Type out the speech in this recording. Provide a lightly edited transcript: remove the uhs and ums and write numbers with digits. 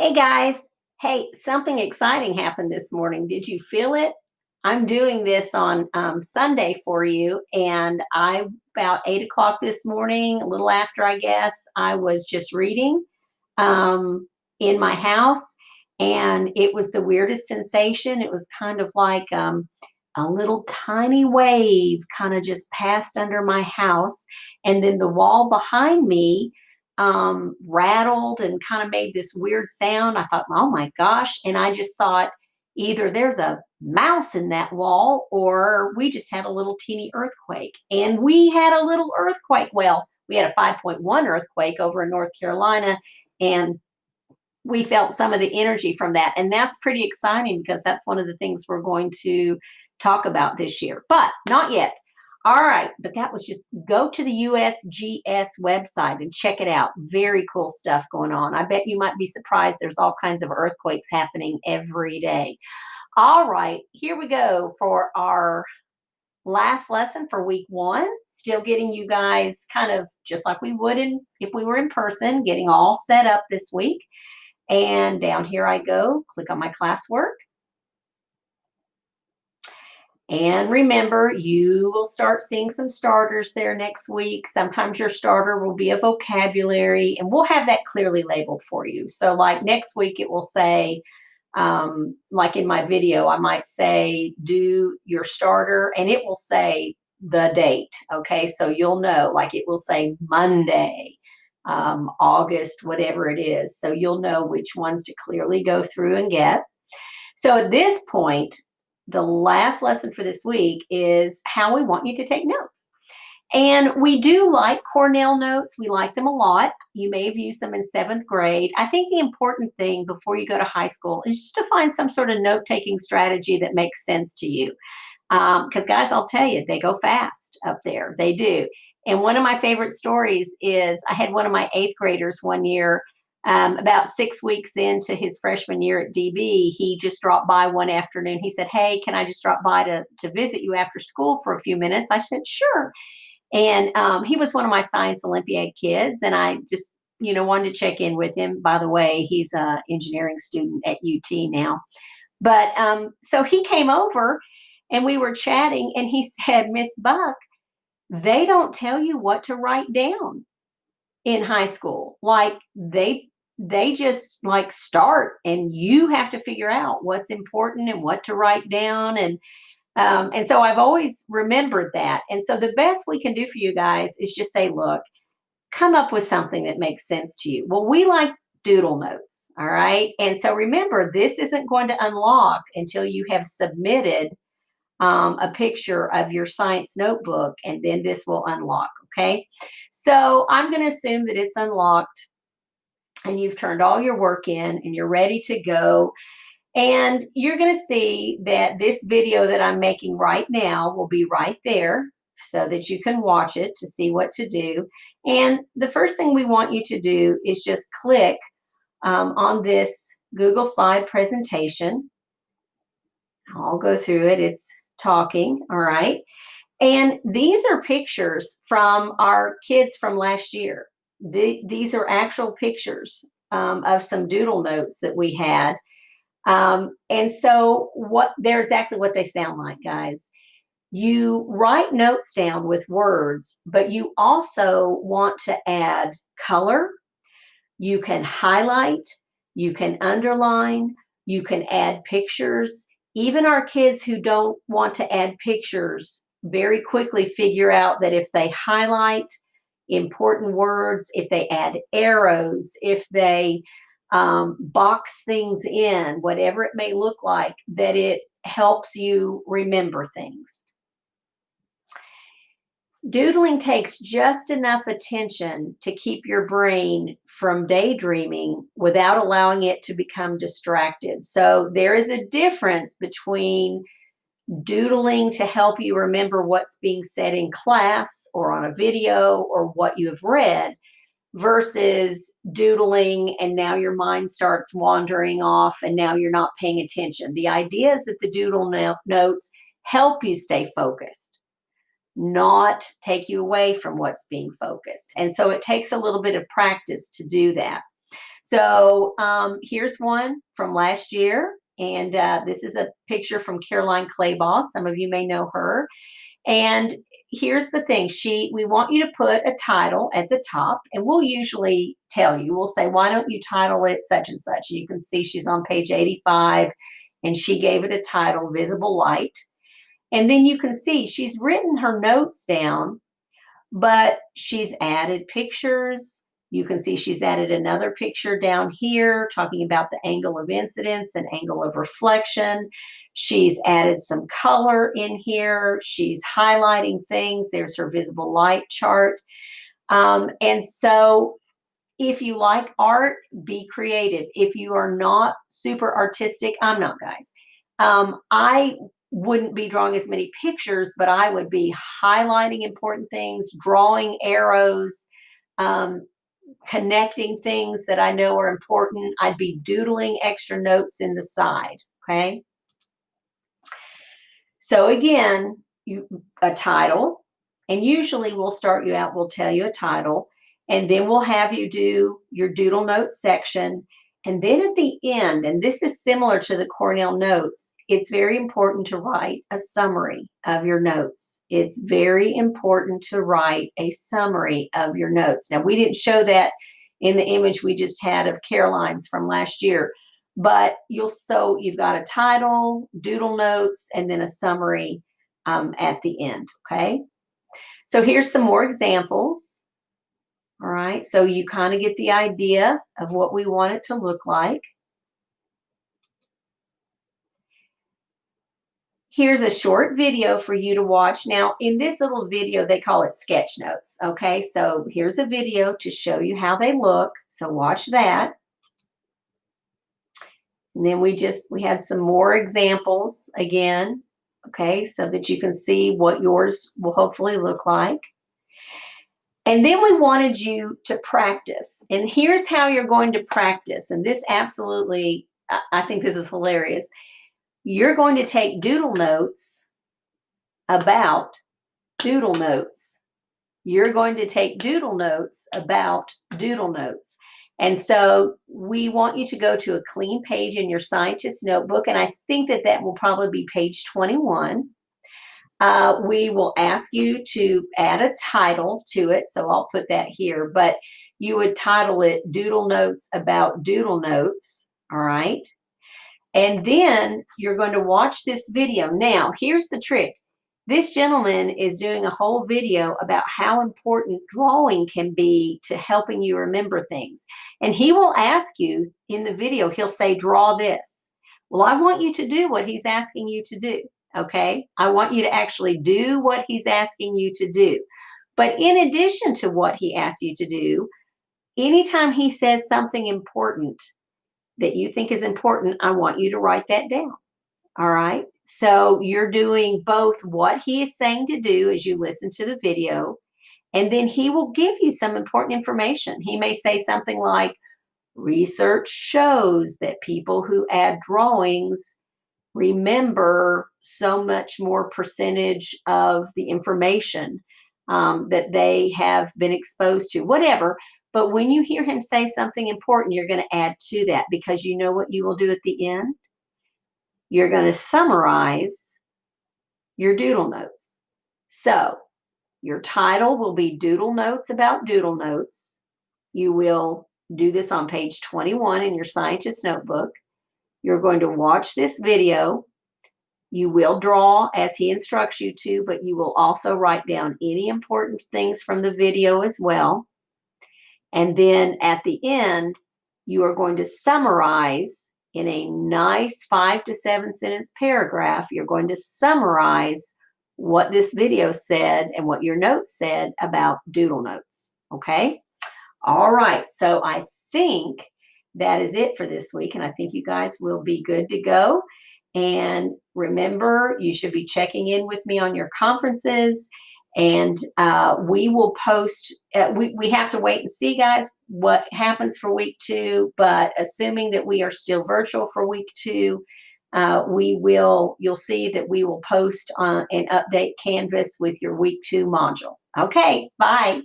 Hey guys, hey, something exciting happened this morning. Did you feel it? I'm doing this on Sunday for you, and I about 8 o'clock this morning, a little after I guess, I was just reading um, in my house, and it was the weirdest sensation. It was kind of like a little tiny wave kind of just passed under my house, and then the wall behind me rattled and kind of made this weird sound. I thought, oh my gosh. And I just thought either there's a mouse in that wall or we just had a little teeny earthquake. And we had a little earthquake. Well, we had a 5.1 earthquake over in North Carolina. And we felt some of the energy from that. And that's pretty exciting because that's one of the things we're going to talk about this year, but not yet. All right, but that was just go to the USGS website and check it out. Very cool stuff going on. I bet you might be surprised. There's all kinds of earthquakes happening every day. All right, here we go for our last lesson for week one. Still getting you guys kind of just like we would if we were in person, getting all set up this week. And down here I go, click on my classwork. And remember, you will start seeing some starters there next week. Sometimes your starter will be a vocabulary, and we'll have that clearly labeled for you. So like next week, it will say, like in my video, I might say, do your starter, and it will say the date. Okay, so you'll know, like it will say Monday, August, whatever it is. So you'll know which ones to clearly go through and get. So at this point, the last lesson for this week is how we want you to take notes. And we do like Cornell notes. We like them a lot. You may have used them in seventh grade. I think the important thing before you go to high school is just to find some sort of note-taking strategy that makes sense to you. Because guys, I'll tell you, they go fast up there. They do. And one of my favorite stories is I had one of my eighth graders one year, about 6 weeks into his freshman year at DB, he just dropped by one afternoon. He said, hey, can I just drop by to visit you after school for a few minutes? I said, sure. And he was one of my science Olympiad kids. And I just, wanted to check in with him. By the way, he's an engineering student at UT now. But so he came over and we were chatting and he said, Miss Buck, they don't tell you what to write down in high school. Like they just like start and you have to figure out what's important and what to write down. And so I've always remembered that. And so the best we can do for you guys is just say, look, come up with something that makes sense to you. Well, we like Doodle Notes. All right. And so remember, this isn't going to unlock until you have submitted a picture of your science notebook, and then this will unlock. Okay. So I'm going to assume that it's unlocked and you've turned all your work in and you're ready to go. And you're going to see that this video that I'm making right now will be right there so that you can watch it to see what to do. And the first thing we want you to do is just click on this Google slide presentation. I'll go through it. It's talking. All right. And these are pictures from our kids from last year. These are actual pictures of some doodle notes that we had. And so they're exactly what they sound like, guys. You write notes down with words, but you also want to add color. You can highlight, you can underline, you can add pictures. Even our kids who don't want to add pictures very quickly figure out that if they highlight important words, if they add arrows, if they box things in, whatever it may look like, that it helps you remember things. Doodling takes just enough attention to keep your brain from daydreaming without allowing it to become distracted. So there is a difference between doodling to help you remember what's being said in class or on a video or what you have read versus doodling and now your mind starts wandering off and now you're not paying attention. The idea is that the doodle notes help you stay focused, not take you away from what's being focused. And so it takes a little bit of practice to do that. So here's one from last year. And this is a picture from Caroline Claybaugh. Some of you may know her. And here's the thing, we want you to put a title at the top, and we'll usually tell you, we'll say, why don't you title it such and such? And you can see she's on page 85, and she gave it a title, Visible Light. And then you can see she's written her notes down, but she's added pictures. You can see she's added another picture down here talking about the angle of incidence and angle of reflection. She's added some color in here. She's highlighting things. There's her visible light chart. And so if you like art, be creative. If you are not super artistic, I'm not, guys. I wouldn't be drawing as many pictures, but I would be highlighting important things, drawing arrows, connecting things that I know are important. I'd be doodling extra notes in the side, okay? So again, a title, and usually we'll start you out, we'll tell you a title, and then we'll have you do your Doodle Notes section. And then at the end, and this is similar to the Cornell notes, it's very important to write a summary of your notes. It's very important to write a summary of your notes. Now, we didn't show that in the image we just had of Caroline's from last year, but you've got a title, Doodle Notes, and then a summary at the end, okay? So here's some more examples. All right, so you kind of get the idea of what we want it to look like. Here's a short video for you to watch. Now, in this little video, they call it sketch notes, okay? So here's a video to show you how they look. So watch that. And then we had some more examples again, okay, so that you can see what yours will hopefully look like. And then we wanted you to practice. And here's how you're going to practice. And this absolutely, I think this is hilarious. You're going to take doodle notes about doodle notes. You're going to take doodle notes about doodle notes. And so we want you to go to a clean page in your scientist notebook. And I think that will probably be page 21. We will ask you to add a title to it, so I'll put that here, but you would title it Doodle Notes about Doodle Notes, all right? And then you're going to watch this video. Now, here's the trick. This gentleman is doing a whole video about how important drawing can be to helping you remember things. And he will ask you in the video, he'll say, draw this. Well, I want you to do what he's asking you to do. Okay, I want you to actually do what he's asking you to do. But in addition to what he asks you to do, anytime he says something important that you think is important, I want you to write that down. All right, so you're doing both what he is saying to do as you listen to the video, and then he will give you some important information. He may say something like, research shows that people who add drawings remember so much more percentage of the information that they have been exposed to, whatever. But when you hear him say something important, you're going to add to that, because you know what you will do at the end? You're going to summarize your doodle notes. So your title will be Doodle Notes about Doodle Notes. You will do this on page 21 in your scientist notebook. You're going to watch this video. You will draw as he instructs you to, but you will also write down any important things from the video as well. And then at the end, you are going to summarize in a nice 5 to 7 sentence paragraph. You're going to summarize what this video said and what your notes said about doodle notes. Okay? All right. So I think that is it for this week, and I think you guys will be good to go. And remember, you should be checking in with me on your conferences, and we will post. We have to wait and see, guys, what happens for week 2. But assuming that we are still virtual for week 2, you'll see that we will post and update Canvas with your week 2 module. Okay, bye.